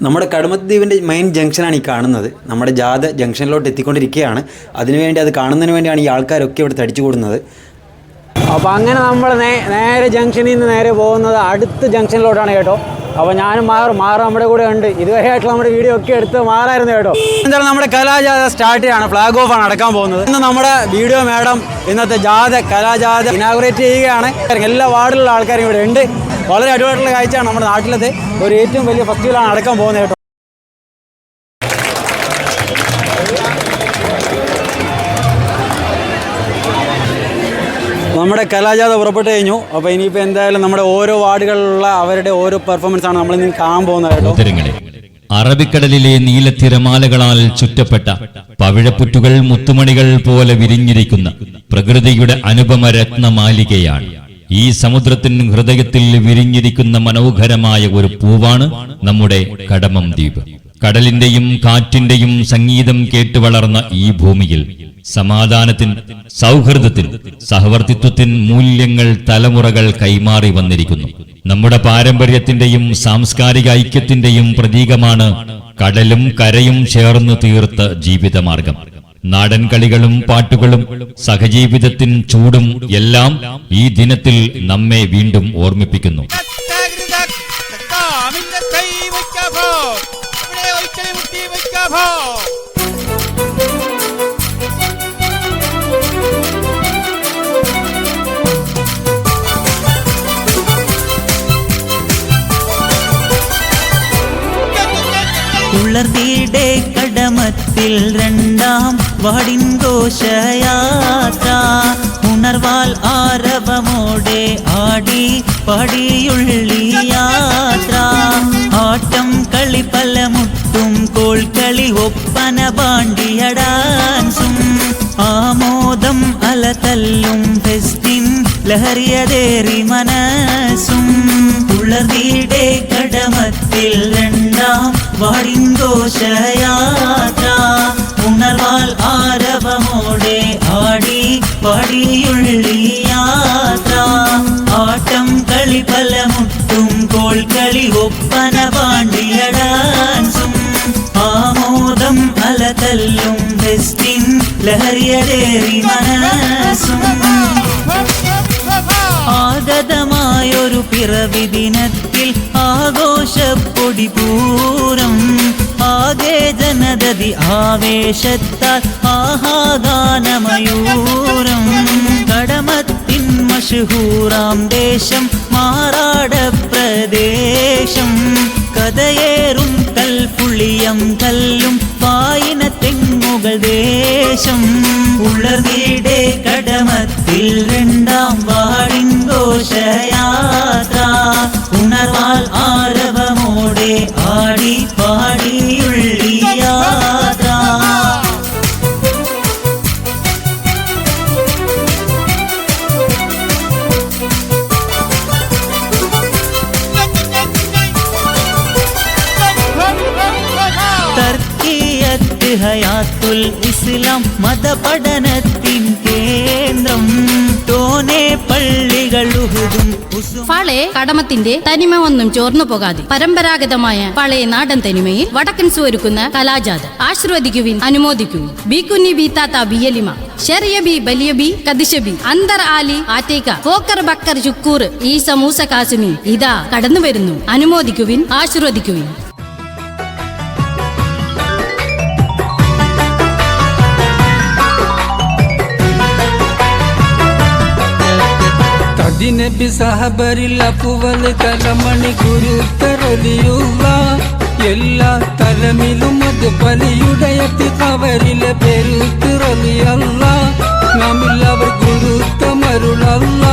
നമ്മുടെ കടമത്ത് മെയിൻ ജംഗ്ഷനാണ് ഈ കാണുന്നത്. നമ്മുടെ ജാഥ ജംഗ്ഷനിലോട്ട് എത്തിക്കൊണ്ടിരിക്കുകയാണ്. അതിനുവേണ്ടി അത് കാണുന്നതിന് വേണ്ടിയാണ് ഈ ആൾക്കാരൊക്കെ ഇവിടെ തടിച്ചു കൂടുന്നത്. അപ്പോൾ അങ്ങനെ നമ്മൾ നേരെ ജംഗ്ഷനിൽ നിന്ന് നേരെ പോകുന്നത് അടുത്ത ജംഗ്ഷനിലോട്ടാണ് കേട്ടോ. അപ്പോൾ ഞാനും മാറും നമ്മുടെ കൂടെ ഉണ്ട്. ഇതുവരെയായിട്ടുള്ള നമ്മുടെ വീഡിയോ ഒക്കെ എടുത്ത് മാറായിരുന്നു കേട്ടോ. എന്തായാലും നമ്മുടെ കലാജാഥ സ്റ്റാർട്ട് ചെയ്യാണ്. ഫ്ലാഗ് ഓഫ് ആണ് നടക്കാൻ പോകുന്നത്. ഇന്ന് നമ്മുടെ വീഡിയോ മാഡം ഇന്നത്തെ കലാജാഥ ഇനാഗുറേറ്റ് ചെയ്യുകയാണ്. എല്ലാ വാർഡിലുള്ള ആൾക്കാരും ഇവിടെ ഉണ്ട്. വളരെ അടിപൊളിയായിട്ടുള്ള കാഴ്ചയാണ്. നമ്മുടെ നാട്ടിലത്തെ ഒരു ഏറ്റവും വലിയ ഫെസ്റ്റിവലാണ് നടക്കാൻ പോകുന്നത് കേട്ടോ. നമ്മുടെ കലാജാഥ പുറപ്പെട്ട് കഴിഞ്ഞു. അപ്പോൾ ഇനിയിപ്പോൾ എന്തായാലും നമ്മുടെ ഓരോ വാർഡുകളിലുള്ള അവരുടെ ഓരോ പെർഫോമൻസ് ആണ് നമ്മൾ ഇന്ന് കാണാൻ പോകുന്നത് കേട്ടോ. അറബിക്കടലിലെ നീലത്തിരമാലകളാൽ ചുറ്റപ്പെട്ട പവിഴപ്പുറ്റുകൾ മുത്തുമണികൾ പോലെ വിരിഞ്ഞിരിക്കുന്ന പ്രകൃതിയുടെ അനുപമ രത്നമാലികയാണ്. ഈ സമുദ്രത്തിന് ഹൃദയത്തിൽ വിരിഞ്ഞിരിക്കുന്ന മനോഹരമായ ഒരു പൂവാണ് നമ്മുടെ കടമം ദ്വീപ്. കടലിന്റെയും കാറ്റിന്റെയും സംഗീതം കേട്ടു വളർന്ന ഈ ഭൂമിയിൽ സമാധാനത്തിന്, സൗഹൃദത്തിന്, സഹവർത്തിത്വത്തിന് മൂല്യങ്ങൾ തലമുറകൾ കൈമാറി വന്നിരിക്കുന്നു. നമ്മുടെ പാരമ്പര്യത്തിന്റെയും സാംസ്കാരിക ഐക്യത്തിന്റെയും പ്രതീകമാണ് കടലും കരയും ചേർന്ന് തീർത്ത ജീവിതമാർഗം. നാടൻ കളികളും പാട്ടുകളും സഹജീവിതത്തിൻ ചൂടും എല്ലാം ഈ ദിനത്തിൽ നമ്മെ വീണ്ടും ഓർമ്മിപ്പിക്കുന്നു. ഉളർന്നീടെ കടമത്തിൽ രണ്ടാം വാടിൻ ഘോഷയാത്ര ഉണർവാൽ ആരവമോടെ ആടി പാടിയുള്ളി യാത്ര. ആട്ടം കളി പലമുട്ടും കോൾക്കളി ഒപ്പന പാണ്ടിയ ഡാൻസും ആമോദം അലതല്ലും ഫെസ്റ്റിൻ ലഹരിയതേറി മനസ്സും. ഉളർന്നീടെ കടമത്തിൽ രണ്ടാം വാടിൻ ഘോഷയാത്ര ഉണർവാൽ ആരവമോടെ ആടി പാടിയുള്ളി യാത്ര. ആട്ടം കളി പലമുട്ടും കോൾക്കളി ഒപ്പന പാണ്ടിയ ഡാൻസും ആമോദം അലതല്ലും ഫെസ്റ്റിൻ ലഹരിയതേറി മനസ്സും. ആഗതമായൊരു പിറവി ദിനത്തിൽ ആഘോഷപ്പൊടി പൂരം ആകെ ജനതതി ആവേശത്താൽ ആഹാഗാനമയൂരം. കടമത്തിൻ മഷഹൂറാം ദേശം മാറാട പ്രദേശം കഥയേറും കൽപ്പുളിയം കല്ലും പായിന തെങ്ങുകൾ ദേശം. ഉളർന്നീടെ കടമത്തിൽ രണ്ടാം വാടിൻ ഘോഷയാത്ര ഉണർവാൽ ആരവമോടെ ആടി പാടിയുള്ളി യാത്ര. തർക്കിയത്ത് ഹയാത്തുൽ ഇസ്ലാം മതപഠനത്തിൻ കേന്ദ്രം തോനെ പള്ളികളുഹുതും. പഴയ കടമത്തിന്റെ തനിമ ഒന്നും ചോർന്നു പോകാതെ പരമ്പരാഗതമായ പഴയ നാടൻ തനിമയിൽ വടക്കൻ ഒരുക്കുന്ന കലാജാഥ ആശീർവദിക്കുവിൻ, അനുമോദിക്കുവിൻ. ബി കുഞ്ഞി ബി താത്ത ബിയലിമ ഷെറിയ ബി ബലിയ ബി കദിശ ബി അന്തർ ആലി ആറ്റേക്ക പോക്കർ ബക്കർ ചുക്കൂർ ഈ സമൂസ കാസുമി ഇതാ കടന്നു വരുന്നു. അനുമോദിക്കുവിൻ, ആശീർവദിക്കുവിൻ. നബി സഹബരിൽ അപ്പുവൽ തലമണി ഗുരുത്തരൊലിയുള്ള എല്ലാ തലമിലും അത് പലിയുടയത്തി കവരിലെ പെരുത്തിറലിയല്ല നമ്മില്ലവർ ഗുരുത്തമരുളല്ല.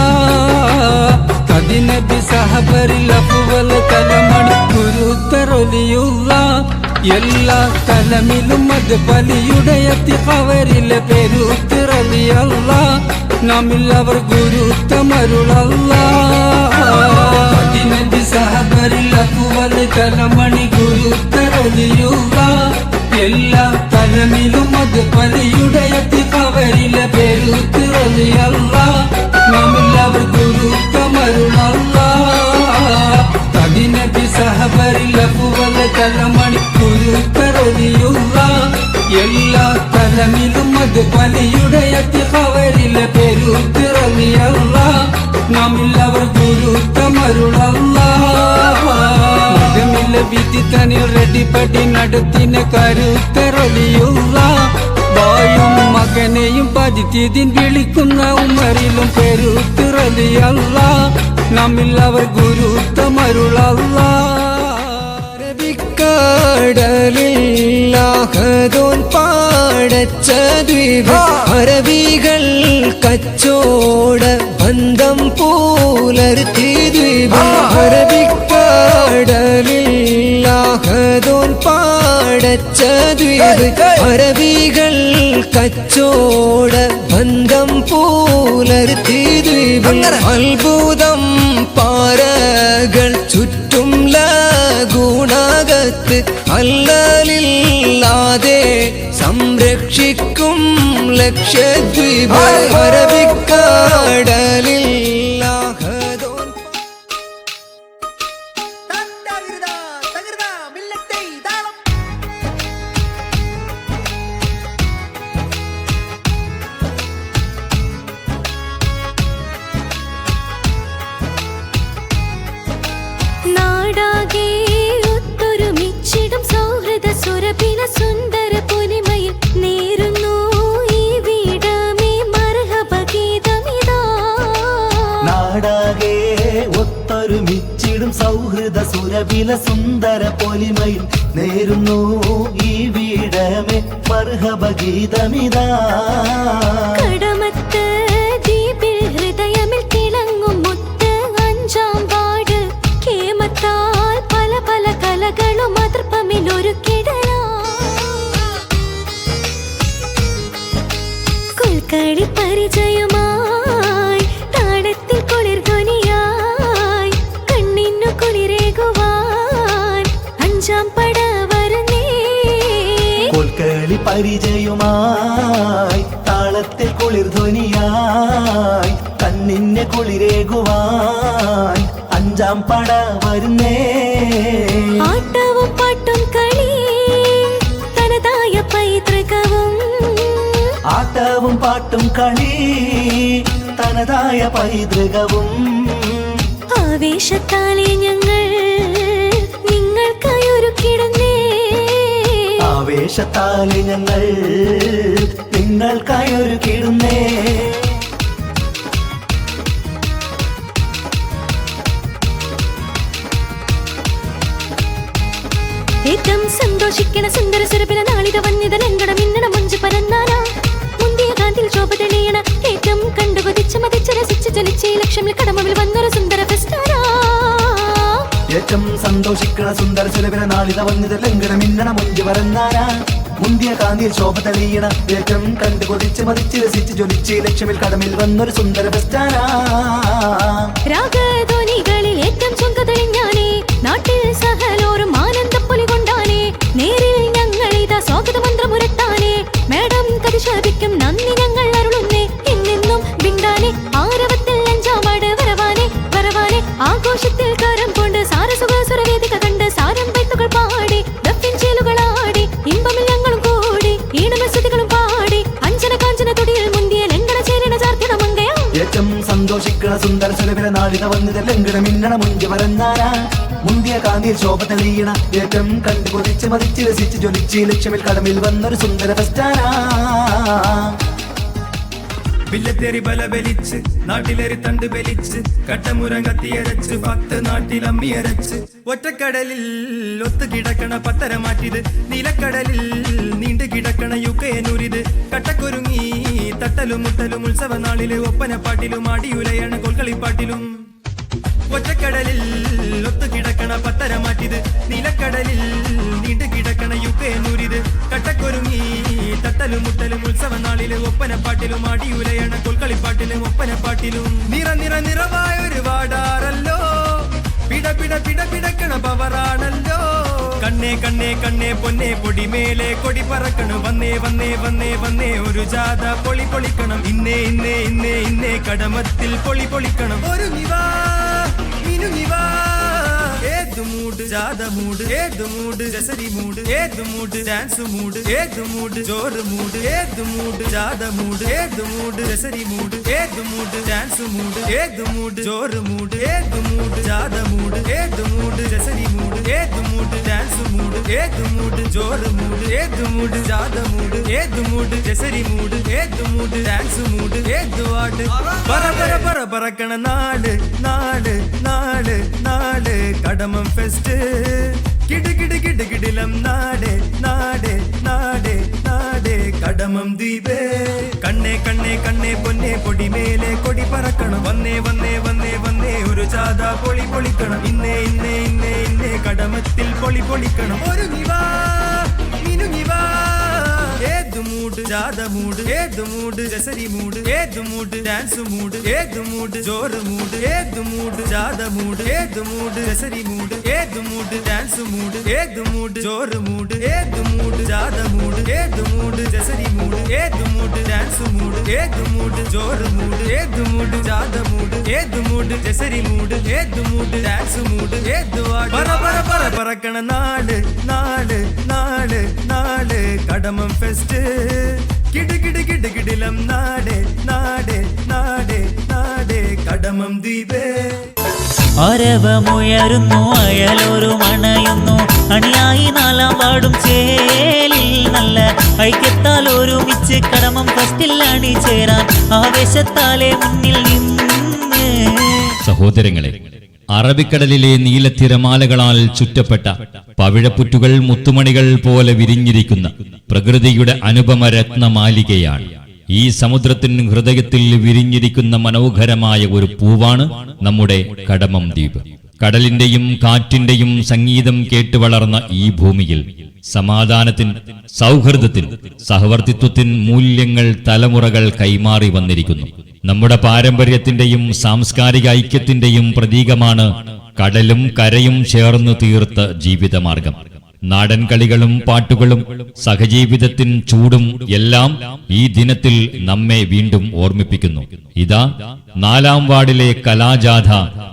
കദിനബി സഹബരിൽ അപ്പുവൽ തലമണി ഗുരുത്തരൊലിയുള്ള എല്ലാ തലമിലും അത് പലിയുടയത്തി കവരിലെ പെരുത്തിറലിയല്ല നമ്മില്ലവർ ഗുരുത്തമരുളല്ല. നബി സഹബരിൽ അപ്പുവൽ തലമണി ഗുരുത്തരൊലിയുള്ള എല്ലാ തലമിലും അത് പലിയുടയത്തി കവരിലെ പെരുത്തിറലിയല്ല നമ്മില്ലവർ ഗുരുത്തമരുളല്ല. നബി സഹബരിൽ അപ്പുവൽ തലമണി ഗുരുത്തരലിയുള്ള എല്ലാ തലമിലും അത് പലിയുടെ അത്തിഖവരിലെ പെരുത്തിറലിയല്ല നാമില്ലവർ ഗുരുത്തമരുളല്ല വിധിത്തനിൽ റെഡിപ്പടി നടത്തിന കരുത്തരലിയുള്ള വായും മകനെയും പതിത്തിതിൻ വിളിക്കുന്ന ഉമറിലും പെരുത്തിറലിയല്ല നമ്മില്ലവർ ഗുരുത്തമരുളല്ല അറബിക്കടലില്ലാഹദോൻ പാടച്ച ദ്വീപ് അറബികൾ കച്ചോട ബന്ധം പുലർത്തി ദ്വീപ് അറബിക്കടലില്ലാഹദോൻ പാടച്ച ദ്വീപ് അറബികൾ കച്ചോട ബന്ധം പുലർത്തി ദ്വീപ് അത്ഭുതം പാറകൾ ചുറ്റും ലഗുണകത്ത് അല്ലലില്ലാതെ സംരക്ഷിക്കും ലക്ഷദ്വീപ് അറബിക്കടലില്ലാഹദോൻ നാടാകെ ഒത്തൊരുമിച്ചിടും സൗഹൃദ സുരഭില സുന്ദര പൊലിമയിൽ നേരുന്നു ഈ വീടമേ മർഹബ ഗീതമിതാ. നാടാകെ ഒത്തൊരുമിച്ചിടും സൗഹൃദ സുരഭില സുന്ദര പൊലിമയിൽ നേരുന്നു ഈ വീടമേ മർഹബ ഗീതമിതാ. കടമത്ത് ദ്വീപിൽ ഹൃദയമിൽ തിളങ്ങും മുത്ത് അഞ്ചാം വാർഡ് കേമത്താൽ പല പല കലകളും അതിർപ്പമിൽ ഒരുക്കിടലാ. കൊൽക്കളി പരിചയമായി താളത്തിൽ കുളിർ ധ്വനിയായി കണ്ണിനു കുളിരേകുവാൻ അഞ്ചാം പട വരുന്നേ. കോൽക്കളി പരിചയമായി താളത്തിൽ കുളിർ ധ്വനിയായി കണ്ണിനെ കുളിരേകുവാൻ അഞ്ചാം പട വരുന്നേ. ആട്ടവും പാട്ടും കളി തനതായ പൈതൃകവും ആട്ടവും പാട്ടും കളി തനതായ പൈതൃകവും ആവേശത്താലെ ഞങ്ങൾ നിങ്ങൾക്കായി ഒരുക്കിടുന്നേ. ആവേശത്താലെ ഞങ്ങൾ നിങ്ങൾക്കായി ഒരുക്കിടുന്നേ. ഏറ്റവും സന്തോഷിക്കണ സുന്ദര സുരഭില നാളിത വന്യത ലങ്കട മിന്നണ മുഞ്ച് പരന്നാനാ മുന്തിയ കാന്തിൽ ശോഭ തെളിയണ ഏറ്റവും കണ്ടുകൊതിച്ച് മതിച്ച് രസിച്ച് ചലിച്ച് ലക്ഷ്യമിൽ കടമവിൽ വന്നൊരു സുന്ദര ഫെസ്റ്റാനാ. ഏറ്റവും സന്തോഷിക്കണ സുന്ദര സുരഭില നാളിത വന്നിത ലംഘന മിന്നണ മുഞ്ച് പരന്നാനാ മുന്തിയ കാന്തിയിൽ ശോഭ തെളിയണ ഏറ്റവും കണ്ടു കൊതിച്ച് മതിച്ച് രസിച്ച് ജ്വലിച്ച് ലക്ഷ്യമിൽ കടമിൽ വന്നൊരു സുന്ദര ഫെസ്റ്റാനാ. രാഗധ്വനികളിൽ ഏറ്റവും ചുങ്ക തെളിഞ്ഞാനേ നാട്ടിൽ സഹലോറും ആനന്ദപ്പൊലി കൊണ്ടാനേ നേരിൽ ഞങ്ങൾ ഇതാ സ്വാഗത മന്ത്രമുരട്ടാനേ. മേഡം കതിശാപിക്കും നന്ദി ഞങ്ങൾ അരുളുന്നേ. ഇന്നെന്നും ബിണ്ടാനെ ആരവത്തിൽ അഞ്ചാമാട് വരവാനെ വരവാനെ ആഘോഷത്തിൽ കരം കൊണ്ട് സാരസുഖസുരവേദിക കണ്ട് സാരം വൈത്തുകൾ പാടി ദഫിൻ ചേലുകളാടി ഇമ്പമിൽ ഞങ്ങളും കൂടി ഈണമസ്തുതികളും പാടി അഞ്ചന കാഞ്ചന തൊടിയിൽ മുന്തിയ ലംഘന ചേരണ ചാർത്തിട മങ്കയാ. ഏറ്റവും സന്തോഷിക്കണ സുന്ദര സുരഭില നാളിത വന്നിത ലംഘന മിന്നണ മുഞ്ച് പരന്നാനാ മുന്തിയ കാന്തിയിൽ ശോഭ തെളിയണ ഏറ്റവും കണ്ടു കൊതിച്ച് മതിച്ച് രസിച്ച് ജ്വലിച്ച് ലക്ഷ്യമിൽ കടമിൽ വന്നൊരു സുന്ദര ഫെസ്റ്റാനാ. വില്ലത്തേറി ബലബലിച്ച് നാട്ടിലേറി തണ്ട് ബലിച്ച് കട്ടമുരം കത്തിയരച്ച് 10 നാട്ടിൽ അമ്മിയരച്ച് ഒറ്റക്കടലിൽ ഒത്തു കിടക്കണ പത്തര മാറ്റിത് നിലക്കടലിൽ നീണ്ടു കിടക്കണ യുക്കയനൂരിത് കട്ടക്കൊരുങ്ങി തട്ടലും മുട്ടലും ഉത്സവ നാളില് ഒപ്പനപ്പാട്ടിലും ആടിയുലയണ കൊൽക്കളിപ്പാട്ടിലും. ഒറ്റക്കടലിൽ ഒത്തു കിടക്കണ പത്തര മാറ്റിത് നിലക്കടലിൽ നീണ്ടു കിടക്കണ യുക്കയനൂരിത് കട്ടക്കൊരുങ്ങി തട്ടലും മുട്ടലും ഉത്സവ നാളില് ഒപ്പനപ്പാട്ടിലും ആടിയുലയണ കൊൽക്കളിപ്പാട്ടിലും ഒപ്പനപ്പാട്ടിലും നിറവായൊരു വാടാറല്ലോ പിട പിട പിട പിടക്കണ പവറാണല്ലോ. കണ്ണേ കണ്ണേ കണ്ണേ പൊന്നെ പൊടിമേലെ കൊടി പറക്കണം വന്നേ വന്നേ വന്നേ വന്നേ ഒരു ജാഥ പൊളി പൊളിക്കണം ഇന്നേ ഇന്നേ ഇന്നേ ഇന്നേ കടമത്തിൽ പൊളി പൊളിക്കണം. ഒരു നിവാ മിനു നിവാ ഏതു മൂഡ് ജാഥ മൂഡ് ഏതു മൂഡ് ജസരി മൂഡ് ഏതു മൂഡ് ഡാൻസ് മൂഡ് ഏതു മൂഡ് ജോറ് മൂഡ് ഏതു മൂഡ് ജാഥ മൂഡ് ഏതു മൂഡ് ജസരി മൂഡ് ഏതു മൂഡ് ഡാൻസ് മൂഡ് ഏതു മൂഡ് ജോറ് മൂഡ് ഏതു മൂഡ് ജാഥ മൂഡ് ഏതു മൂഡ് ജസരി മൂഡ് ഏതു മൂഡ് ഡാൻസ് മൂഡ് ഏതു മൂഡ് ജോറ് മൂഡ് ഏതു മൂഡ് ജാഥ മൂഡ് ഏതു മൂഡ് ജസരി മൂഡ് ഏതു മൂഡ് ഡാൻസ് മൂഡ് ഏതു ആട് പറ പറ പറ പറക്കണ നാട് നാട് നാട് നാട് കടമം ഫെസ്റ്റ് കിട് കിട് കിട് കിടിലം നാട് നാട് നാട് നാട് കടമം ദ്വീപേ കണ്ണേ കണ്ണേ കണ്ണേ പൊന്നെ പൊടി മേലെ കൊടി പറക്കണം വന്നേ വന്നേ വന്നേ വന്നേ ഒരു ചാത പൊളി പൊളിക്കണം ഇന്നേ ഇന്നേ ഇന്നേ ഇന്നേ കടമത്തിൽ പൊളി പൊളിക്കണം ഒരു നിവാ മിനുങ്ങിവാ ഏതു മൂഡ് ജാഥ മൂഡ് ഏതു മൂഡ് ജസരി മൂഡ് ഏതു മൂഡ് ഡാൻസ് മൂഡ് ഏതു മൂഡ് ജോറ് മൂഡ് ഏതു മൂഡ് ജാഥ മൂഡ് ഏതു മൂഡ് ജസരി മൂഡ് ഏതു മൂഡ് ഡാൻസ് മൂഡ് ഏതു മൂഡ് ജോറ് മൂഡ് ഏതു മൂഡ് ജാഥ മൂഡ് ഏതു മൂഡ് ജസരി മൂഡ് ഏതു മൂഡ് ഡാൻസ് മൂഡ് ഏതു മൂഡ് ജോറ് മൂഡ് ഏതു മൂഡ് ജാഥ മൂഡ് ഏതു മൂഡ് ജസരി മൂഡ് ഏതു മൂഡ് ഡാൻസ് മൂഡ് ഏതു പറ പറ പറ പറക്കണ നാട് നാട് നാട് നാട് കടമം ഫെസ്റ്റ് കിട് കിട് കിട് കിടിലം നാട് നാട് നാട് നാട് കടമം ദ്വീപേ അരവമുയരുന്നു അയലൊരു മണയുന്നു അണിയായി നാലാം പാടും ചേലിൽ നല്ല ഐക്യത്താൽ ഒരുമിച്ച് കടമം ഫസ്റ്റിൽ അണിചേരാൻ ആവേശത്താലെ മുന്നിൽ നിന്ന്. സഹോദരങ്ങളെ, അറബിക്കടലിലെ നീലത്തിരമാലകളാൽ ചുറ്റപ്പെട്ട പവിഴപ്പുറ്റുകൾ മുത്തുമണികൾ പോലെ വിരിഞ്ഞിരിക്കുന്ന പ്രകൃതിയുടെ അനുപമ രത്നമാലികയാണ്. ഈ സമുദ്രത്തിന് ഹൃദയത്തിൽ വിരിഞ്ഞിരിക്കുന്ന മനോഹരമായ ഒരു പൂവാണ് നമ്മുടെ കടമം ദ്വീപ്. കടലിന്റെയും കാറ്റിന്റെയും സംഗീതം കേട്ട് വളർന്ന ഈ ഭൂമിയിൽ സമാധാനത്തിന്, സൗഹൃദത്തിന്, സഹവർത്തിത്വത്തിന് മൂല്യങ്ങൾ തലമുറകൾ കൈമാറി വന്നിരിക്കുന്നു. നമ്മുടെ പാരമ്പര്യത്തിന്റെയും സാംസ്കാരിക ഐക്യത്തിന്റെയും പ്രതീകമാണ് കടലും കരയും ചേർന്ന് തീർത്ത ജീവിതമാർഗം. നാടൻ കളികളും പാട്ടുകളും സഹജീവിതത്തിൻ ചൂടും എല്ലാം ഈ ദിനത്തിൽ നമ്മെ വീണ്ടും ഓർമ്മിപ്പിക്കുന്നു. ഇതാ 4-ാം വാർഡിലെ കലാജാഥ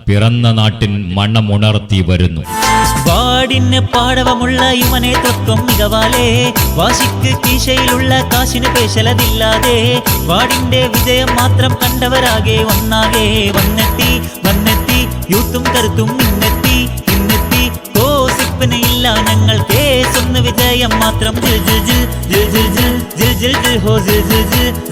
പിറന്ന നാട്ടിൻ മണ്ണമുണർത്തി വരുന്നു. വാടിന് പാടവമുള്ള യുവനെ തത്വം മികവാലേ, വാശിക്ക് കീശയിലുള്ള കാശിന് പേശലതില്ലാതെ വാടിന്റെ വിജയം മാത്രം കണ്ടവരാകെ ഒന്നാകെ വന്നെത്തി വന്നെത്തി യൂത്തും കരുത്തും ഇന്നെത്തി ഇന്നെത്തി ഗോസിപ്പിന് ഇല്ല ഞങ്ങൾ കേസൊന്ന് വിജയം മാത്രം ജിൽ ജിൽ ജിൽ ജിൽ ജിൽ ജിൽ ജിൽ ജിൽ ജിൽ ഹോ ജിൽ ജിൽ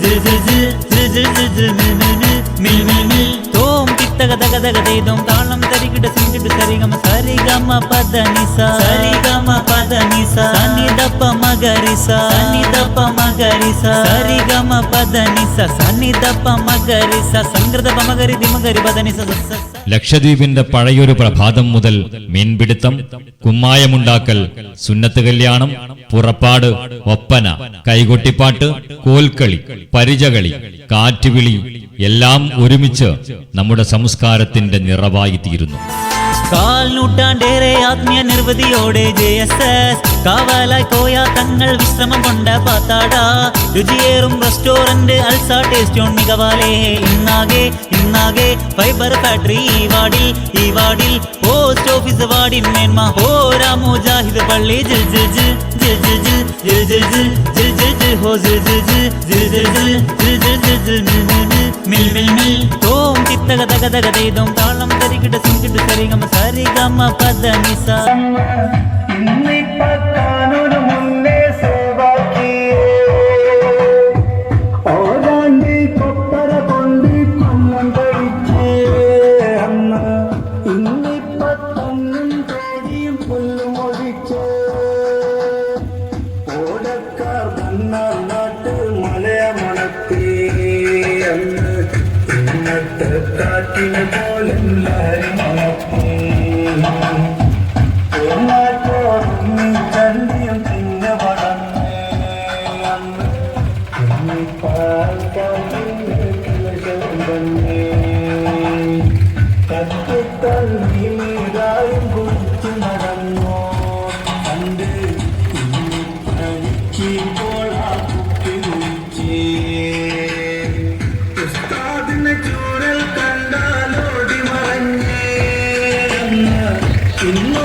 ജിൽ ജിൽ ജിൽ ജിൽ ജിൽ ജിൽ ജിൽ ജിൽ മിൽ മിൽ മിൽ മിൽ മിൽ മിൽ തോം തിത്തക തക തക തേതും താളം തരികിട സിഞ്ചിടു സരിഗമ സരിഗമ പദനിസ സരിഗമ പദനിസ സനിദപ്പ മഗരിസ സനിദപ്പ മഗരിസ സരിഗമ പദനിസ സനിദപ്പ മഗരിസ സംഗൃതപ മഗരി ദിമഗരി പദനിസ സ. ലക്ഷദ്വീപിന്റെ പഴയൊരു പ്രഭാതം മുതൽ മീൻപിടുത്തം, കുമ്മായമുണ്ടാക്കൽ, സുന്നത്ത് കല്യാണം, പുറപ്പാട്, ഒപ്പന, കൈകൊട്ടിപ്പാട്ട്, കോൽക്കളി, പരിചകളി, കാറ്റുവിളി എല്ലാം ഒരുമിച്ച് നമ്മുടെ സംസ്കാരത്തിന്റെ നിറവായി തീരുന്നു. കാൽ നൂറ്റാണ്ടേറെ ആത്മീയ നിർവൃതിയോടെ JSS കാവലായി കോയ തങ്ങൾ വിശ്രമം കൊണ്ട പാത്താട രുചിയേറും റെസ്റ്റോറന്റ് അൽസ ടേസ്റ്റോൺ മികവാലേ ഇന്നാകെ ഇന്നാകെ ഫൈബർ ഫാക്ടറി ഈ വാർഡിൽ പോസ്റ്റ് ഓഫീസ് വാർഡിൻ മേന്മ ഹോരാ മുജാഹിദ് പള്ളി ജിൽ ജിൽ ജിൽ ജിൽ ജിൽ ജിൽ ജിൽ ജിൽ ജിൽ ജിൽ ജിൽ ഹോ ജിൽ ജിൽ ജിൽ ജിൽ ജിൽ ജിൽ ജിൽ ജിൽ ജിൽ മിൽ മിൽ മിൽ മിൽ മിൽ തോം തിത്തക തക തക തേതും താളം തരികിട സിഞ്ചിടു സരിഗമ സരിഗമ പദനിസ. ഇന്നിപ്പത്താനൊരു മുന്നേ സേവാക്കിയേ ഓരാണ്ടി കൊപ്പര കൊണ്ട് കൊല്ലം കഴിച്ചേ അന്ന് ഇന്നിപ്പത്തൊന്നും തേടിയും പുല്ലും ഒഴിച്ചേ ഓടക്കാർ വന്നാൽ നാട്ട് മലയ മണത്തേ അന്ന് ഇന്നത്തെ കാറ്റിനെ പോലെല്ലാരും മണത്തേ ചണ്ടിയും പിന്നെ വളർന്നേ അന്ന് കത്തിത്തീരായും കുറിച്ച് നടന്നോ കണ്ട് കഴിക്കുമ്പോൾ ആ കുട്ടി കുറിച്ചേ ഉസ്താദിനെ ചൂരൽ കണ്ടാലോടി മറഞ്ഞേ ഇന്നോ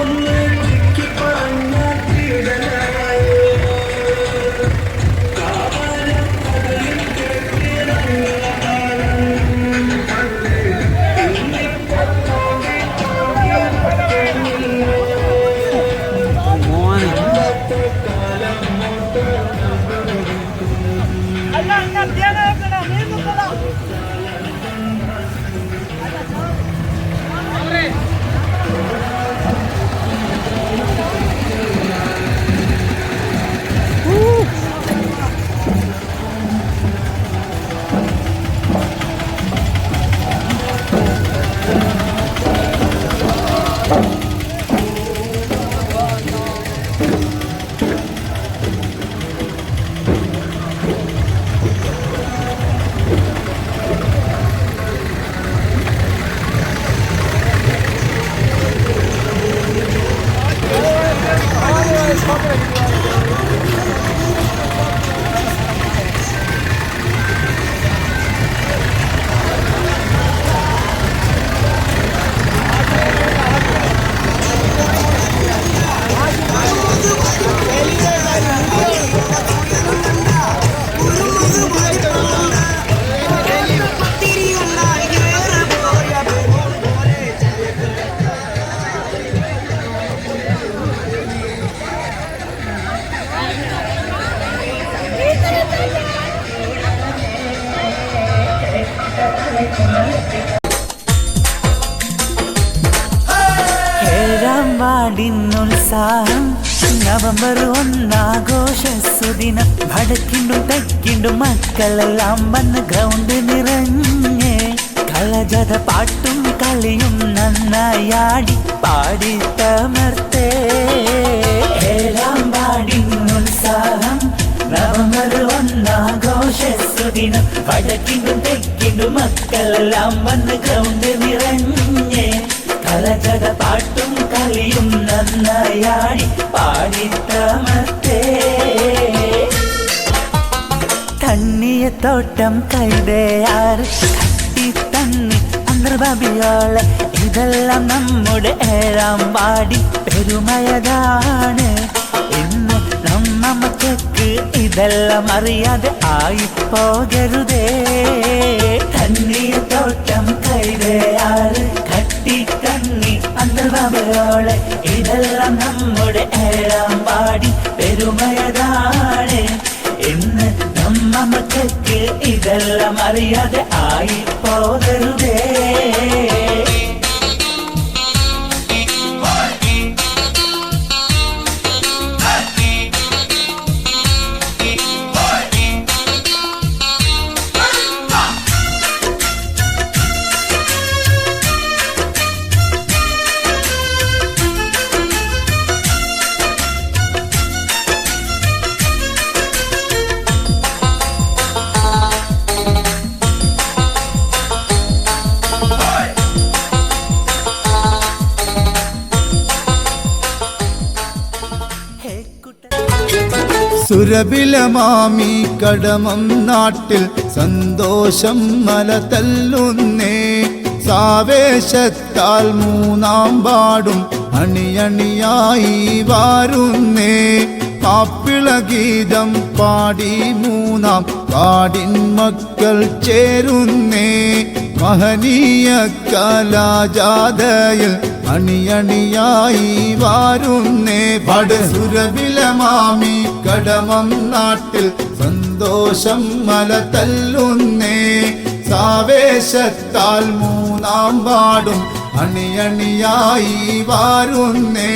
ഏഴാം വാർഡിനുത്സാഹം നവംബർ 1 ആഘോഷസുദിനം വടക്കിണ്ടും തെക്കിണ്ടും മക്കളെല്ലാം വന്ന് ഗ്രൗണ്ട് നിറഞ്ഞ് കളജത പാട്ടും കളിയും നന്നായാടി പാടി തമർത്തേ. ഏഴാം വാർഡിനുത്സാഹം നവംബർ 1 ആഘോഷസുദിനം വടക്കിണ്ടും തെക്കിണ്ടും മക്കളെല്ലാം വന്ന് ഗ്രൗണ്ട് നിറഞ്ഞ് കളജത പാട്ടും കളിയും നന്നായാടി പാടിത്തമർത്തേ. തണ്ണിയ തോട്ടം കൈതയാറ് കട്ടി തന്നി അന്തർബാബിയോളെ ഇതെല്ലാം നമ്മുടെ ഏഴാം വാടി പെരുമയതാണ്. ഇന്ന് നമ്മ മക്കൾക്ക് ഇതെല്ലാം അറിയാതെ ആയി പോകരുതേ. തണ്ണിയ തോട്ടം കൈതയാറ് കട്ടി തന്നി അന്തർബാബിയോളെ ഇതെല്ലാം നമ്മുടെ ഏഴാം വാടി പെരുമയതാണ്. ഇന്ന് നമ്മ മക്കൾക്ക് ഇതെല്ലാം അറിയാതെ ആയി പോകരുതേ. സുരഭിലമാമി കടമം നാട്ടിൽ സന്തോഷം മല തല്ലുന്നേ. സാവേശത്താൽ 3-ാം വാർഡും അണിയണിയായി വാരുന്നേ. കാപ്പിളഗീതം പാടി 3-ാം വാർഡിൻ മക്കൾ ചേരുന്നേ. മഹനീയ കലാജാഥയിൽ അണിയണിയായി വാരുന്നേ. സുരഭിലമാമി കടമം നാട്ടിൽ സന്തോഷം മല തല്ലുന്നേ. സാവേശത്താൽ 3-ാം വാർഡും അണിയണിയായി വാരുന്നേ.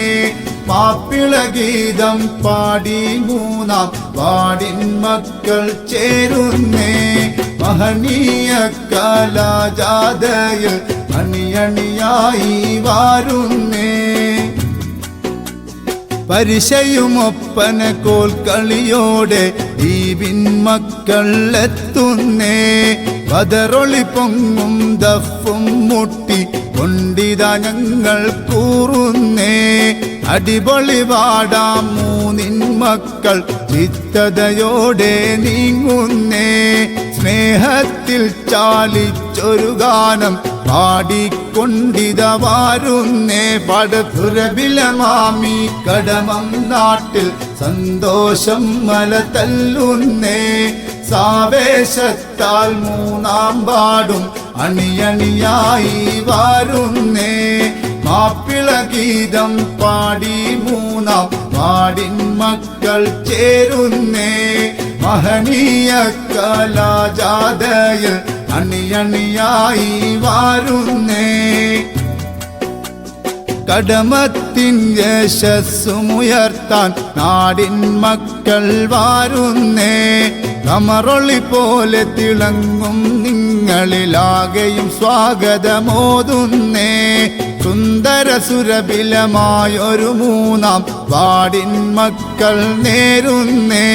മാപ്പിളഗീതം പാടി 3-ാം വാർഡിൻ മക്കൾ ചേരുന്നേ. മഹനീയ കലാജാഥയിൽ അണിയണിയായി വാരുന്നേ. പരിശയുമൊപ്പന കോൽക്കളിയോടെ ദീപിൻ മക്കൾ എത്തുന്നേ. ബദറൊളി പൊങ്ങും ദഫും മുട്ടി കൊണ്ടിതാ ഞങ്ങൾ കൂറുന്നേ. അടിപൊളി വാടാം 3-ൻ മക്കൾ ചിത്തതയോടെ നീങ്ങുന്നേ. സ്നേഹത്തിൽ ചാലിച്ചൊരു ഗാനം പാടിക്കൊണ്ടിത വാരുന്നേ. സുരഭിലമാമി കടമം നാട്ടിൽ സന്തോഷം മല തല്ലുന്നേ. സാവേശത്താൽ 3-ാം വാർഡും അണിയണിയായി വാരുന്നേ. മാപ്പിളഗീതം പാടി 3-ാം വാടിൻ മക്കൾ ചേരുന്നേ മഹനീയ കലാജാഥയിൽ അണിയണിയായി വാരുന്നേ കടമത്തിൻ യശസ്സുമുയർത്താൻ നാടിൻ മക്കൾ വാരുന്നേ കമറൊളി പോലെ തിളങ്ങും നിങ്ങളിലാകെയും സ്വാഗതമോതുന്നേ സുന്ദര സുരഭിലമായൊരു മൂന്നാം വാടിൻ മക്കൾ നേരുന്നേ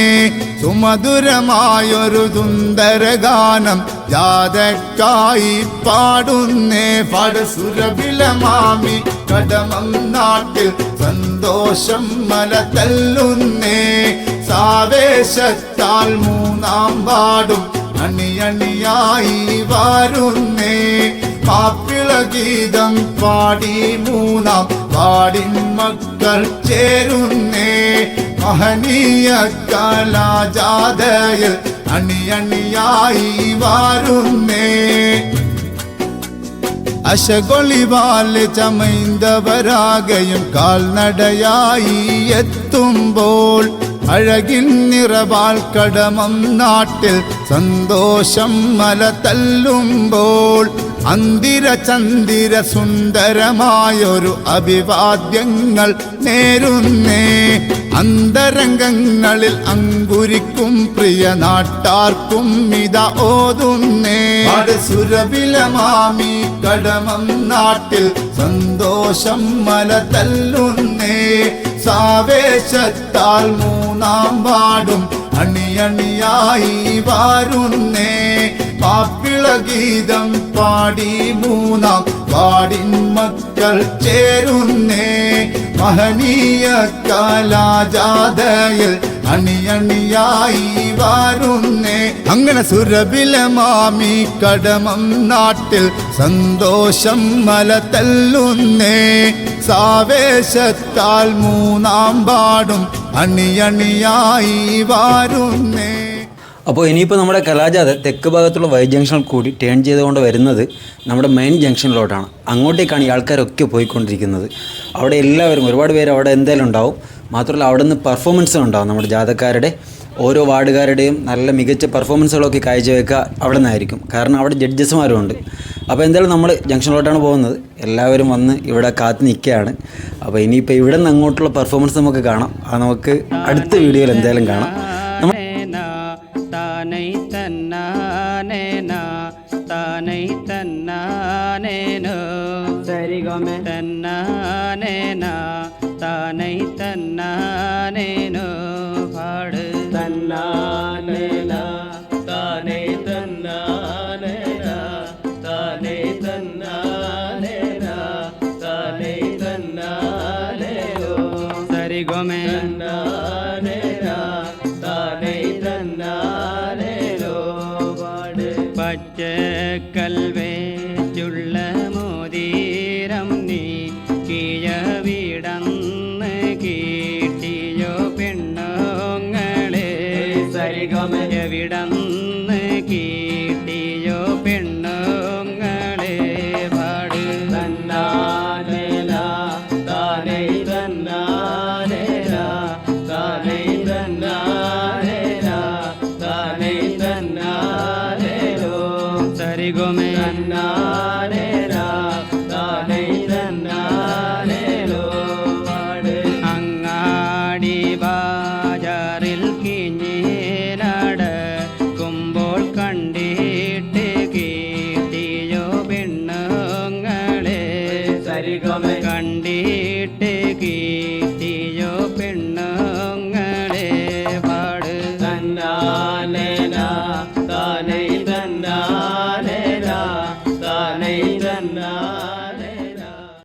സുമധുരമായൊരു സുന്ദര ഗാനം ജാഥക്കായി പാടുന്നേ സുരഭിലമാമി കടമം നാട്ടിൽ സന്തോഷം മല തല്ലുന്നേ സാവേശത്താൽ മൂന്നാം പാടും അണിയണിയായി വാരുന്നേ മാപ്പിള ഗീതം പാടി മൂന്നാം വാടിൻ മക്കൾ ചേരുന്നേ മഹനീയ കലാജാഥയിൽ അണിയണിയായി വാരുന്നേ അശകൊളിവാല് ചമൈന്തവരാകയും കാൽനടയായി എത്തുമ്പോൾ അഴകിൻ നിറവാൽ കടമം നാട്ടിൽ സന്തോഷം മല തല്ലുമ്പോൾ അന്തിര ചന്ദിര സുന്ദരമായൊരു അഭിവാദ്യങ്ങൾ നേരുന്നേ അന്തരംഗങ്ങളിൽ അങ്കുരിക്കും പ്രിയ നാട്ടാർക്കും ഇത ഓതുന്നേ സുരഭിലമാമി കടമം നാട്ടിൽ സന്തോഷം മല തല്ലുന്നേ സാവേശത്താൽ മൂന്നാം പാടും അണിയണിയായി വാരുന്നേ മാപ്പിള ഗീതം പാടി മൂന്നാം വാടിൻ മക്കൾ ചേരുന്നേ മഹനീയ കലാജാഥയിൽ അണിയണിയായി വാരുന്നേ അങ്ങനെ സുരഭിലമാമി കടമം നാട്ടിൽ സന്തോഷം മല തല്ലുന്നേ സാവേശത്താൽ മൂന്നാം പാടും അണിയണിയായി വാരുന്നേ. അപ്പോൾ ഇനിയിപ്പോൾ നമ്മുടെ കലാജാഥ തെക്ക് ഭാഗത്തുള്ള വൈ ജംഗ്ഷനിൽ കൂടി ടേൺ ചെയ്തുകൊണ്ട് വരുന്നത് നമ്മുടെ മെയിൻ ജംഗ്ഷനിലോട്ടാണ്. അങ്ങോട്ടേക്കാണ് ഈ ആൾക്കാരൊക്കെ പോയിക്കൊണ്ടിരിക്കുന്നത്. അവിടെ എല്ലാവരും ഒരുപാട് പേര് അവിടെ എന്തായാലും ഉണ്ടാവും. മാത്രമല്ല അവിടെ നിന്ന് പെർഫോമൻസും ഉണ്ടാവും. നമ്മുടെ ജാഥക്കാരുടെ ഓരോ വാർഡുകാരുടെയും നല്ല മികച്ച പെർഫോമൻസുകളൊക്കെ കാഴ്ചവെക്കുക അവിടെ നിന്നായിരിക്കും. കാരണം അവിടെ ജഡ്ജസ്മാരും ഉണ്ട്. അപ്പോൾ എന്തായാലും നമ്മൾ ജംഗ്ഷനിലോട്ടാണ് പോകുന്നത്. എല്ലാവരും വന്ന് ഇവിടെ കാത്ത് നിൽക്കുകയാണ്. അപ്പോൾ ഇനിയിപ്പോൾ ഇവിടെ നിന്ന് അങ്ങോട്ടുള്ള പെർഫോമൻസ് നമുക്ക് കാണാം. അത് നമുക്ക് അടുത്ത വീഡിയോയിൽ എന്തായാലും കാണാം. താനൈ തന്നാനേനാ താനൈ തന്നാനേനോ സരിഗമേ തന്നാനേനാ താനൈ തന്നാനേനോ പാട് തന്നാനേനാ താനൈ തന്നാനേനാ താനൈ തന്നാനേനാ താനൈ തന്നാനേനോ സരിഗമേ തന്നാനേനാ താനൈ തന്നാനേനോ പാട് പച്ചക്കൽവേച്ചുള്ള മോതിരം നീ കിഴവിടന്ന് കീട്ടിയോ പെണ്ണുങ്ങളെ സരിഗമവിടന്ന് കീട്ടിയോ പെണ്ണുങ്ങളെ പാട് തന്നാനേനാ താനൈ തന്നാനേനാ താനൈ തന്നാ